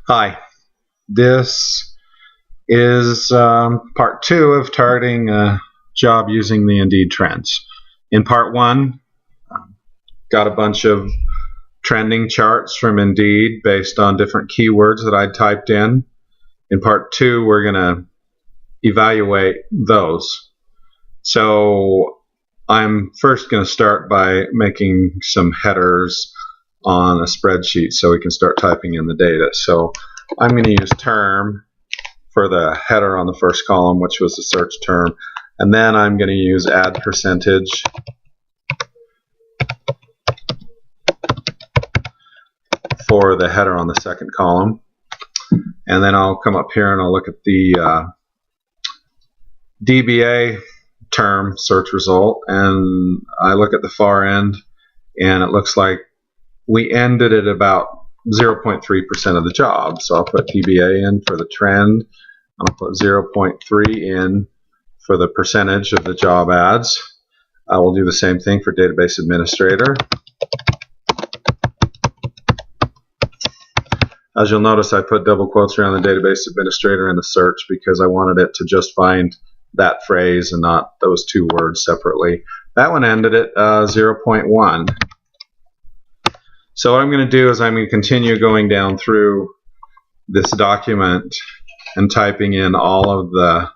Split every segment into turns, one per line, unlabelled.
Hi, this is part two of targeting a job using the Indeed trends. In part one, got a bunch of trending charts from Indeed based on different keywords that I typed in. In part two, we're going to evaluate those. So I'm first going to start by making some headers on a spreadsheet so we can start typing in the data. So I'm going to use term for the header on the first column, which was the search term, and then I'm going to use add percentage for the header on the second column, and then I'll come up here and I'll look at the DBA term search result, and I look at the far end and it looks like we ended at about 0.3% of the job. So I'll put DBA in for the trend. I'll put 0.3 in for the percentage of the job ads. I will do the same thing for database administrator. As you'll notice, I put double quotes around the database administrator in the search because I wanted it to just find that phrase and not those two words separately. That one ended at 0.1. So what I'm going to do is I'm going to continue going down through this document and typing in all of the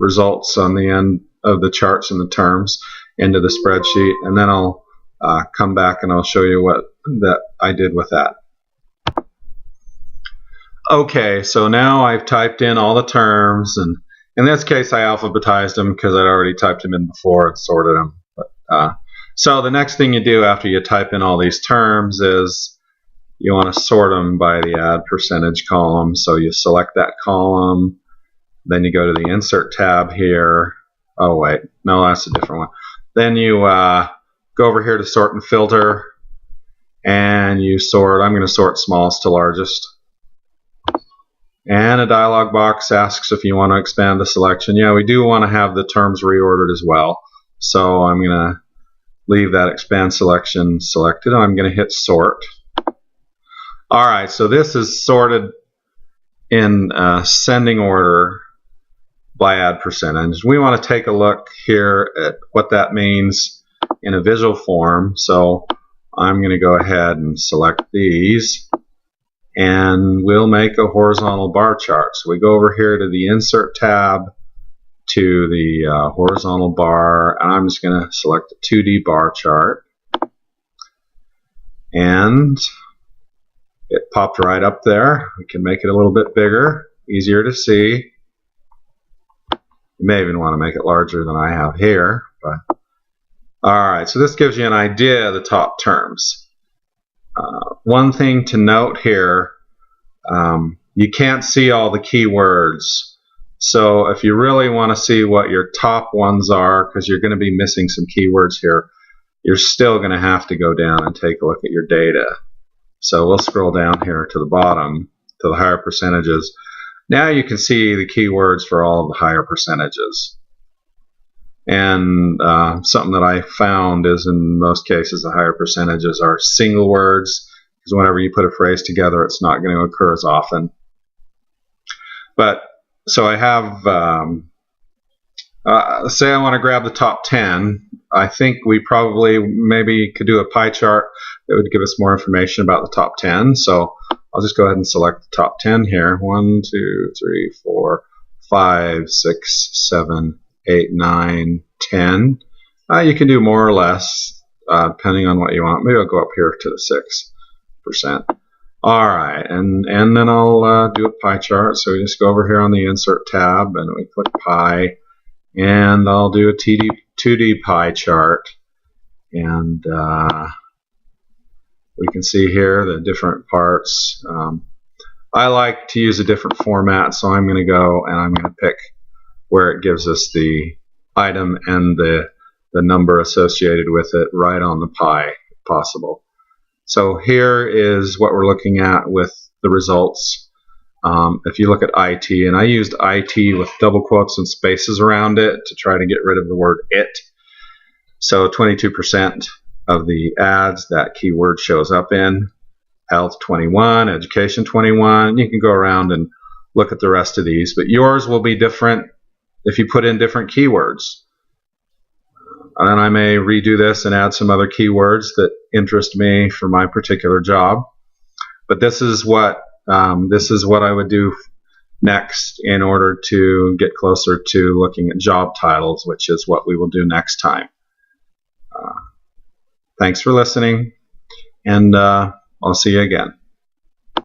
results on the end of the charts and the terms into the spreadsheet, and then I'll come back and I'll show you what that I did with that. Okay, so now I've typed in all the terms, and in this case I alphabetized them because I'd already typed them in before and sorted them. So the next thing you do after you type in all these terms is you want to sort them by the add percentage column. So you select that column, then you go to the insert tab here. Oh wait, no, that's a different one. Then you go over here to sort and filter, and you sort. I'm going to sort smallest to largest. And a dialog box asks if you want to expand the selection. Yeah, we do want to have the terms reordered as well. So I'm going to leave that expand selection selected. I'm going to hit sort. Alright, so this is sorted in ascending order by add percentage. We want to take a look here at what that means in a visual form. So I'm going to go ahead and select these, and we'll make a horizontal bar chart. So we go over here to the insert tab, to the horizontal bar, and I'm just going to select a 2D bar chart, and it popped right up there. We can make it a little bit bigger, easier to see. You may even want to make it larger than I have here. But alright, so this gives you an idea of the top terms. One thing to note here, you can't see all the keywords. So if you really want to see what your top ones are, because you're going to be missing some keywords here, you're still going to have to go down and take a look at your data. So we'll scroll down here to the bottom, to the higher percentages. Now you can see the keywords for all of the higher percentages. And something that I found is in most cases the higher percentages are single words, because whenever you put a phrase together it's not going to occur as often. But so I have, say I want to grab the top 10. I think we probably maybe could do a pie chart that would give us more information about the top 10. So I'll just go ahead and select the top 10 here. 1, 2, 3, 4, 5, 6, 7, 8, 9, 10. You can do more or less depending on what you want. Maybe I'll go up here to the 6%. Alright, and then I'll do a pie chart. So we just go over here on the insert tab and we click pie, and I'll do a 2D pie chart, and we can see here the different parts. I like to use a different format, so I'm going to go and I'm going to pick where it gives us the item and the number associated with it right on the pie if possible. So here is what we're looking at with the results. If you look at IT, and I used IT with double quotes and spaces around it to try to get rid of the word it. So 22% of the ads that keyword shows up in. health 21, education 21. You can go around and look at the rest of these, but yours will be different if you put in different keywords. And I may redo this and add some other keywords that interest me for my particular job. But this is what I would do next in order to get closer to looking at job titles, which is what we will do next time. Thanks for listening, and I'll see you again.